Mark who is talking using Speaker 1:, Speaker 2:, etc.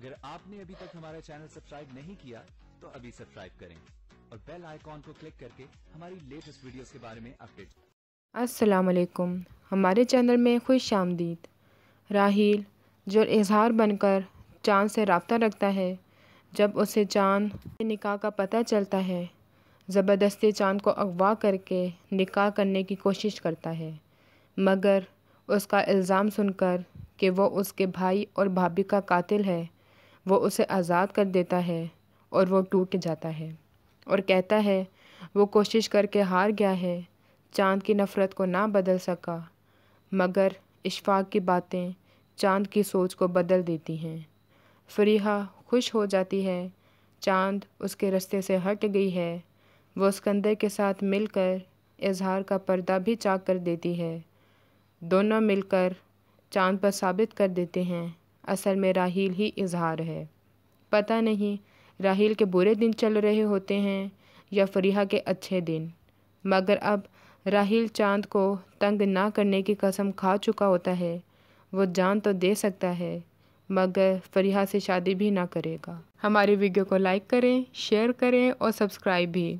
Speaker 1: अगर आपने अभी तक हमारा चैनल सब्सक्राइब नहीं किया तो अभी सब्सक्राइब करें और बेल आइकॉन को क्लिक करके हमारी लेटेस्ट वीडियोस के बारे में अपडेट।
Speaker 2: अस्सलाम वालेकुम, हमारे चैनल में खुश आमदीद। राहील जो इजहार बनकर चाँद से रब्ता रखता है, जब उसे चाँद के निकाह का पता चलता है, ज़बरदस्ती चाँद को अगवा करके निकाह करने की कोशिश करता है, मगर उसका इल्ज़ाम सुनकर कि वो उसके भाई और भाभी का कातिल है, वो उसे आज़ाद कर देता है और वो टूट जाता है और कहता है वो कोशिश करके हार गया है, चाँद की नफ़रत को ना बदल सका। मगर इशफाक़ की बातें चाँद की सोच को बदल देती हैं। फ़रीहा खुश हो जाती है, चाँद उसके रास्ते से हट गई है। वो सिकंदर के साथ मिलकर इजहार का पर्दा भी चाक कर देती है। दोनों मिलकर चाँद पर साबित कर देते हैं असल में राहील ही इजहार है। पता नहीं राहील के बुरे दिन चल रहे होते हैं या फ़रीहा के अच्छे दिन, मगर अब राहील चाँद को तंग ना करने की कसम खा चुका होता है। वो जान तो दे सकता है, मगर फ़रीहा से शादी भी ना करेगा। हमारी वीडियो को लाइक करें, शेयर करें और सब्सक्राइब भी।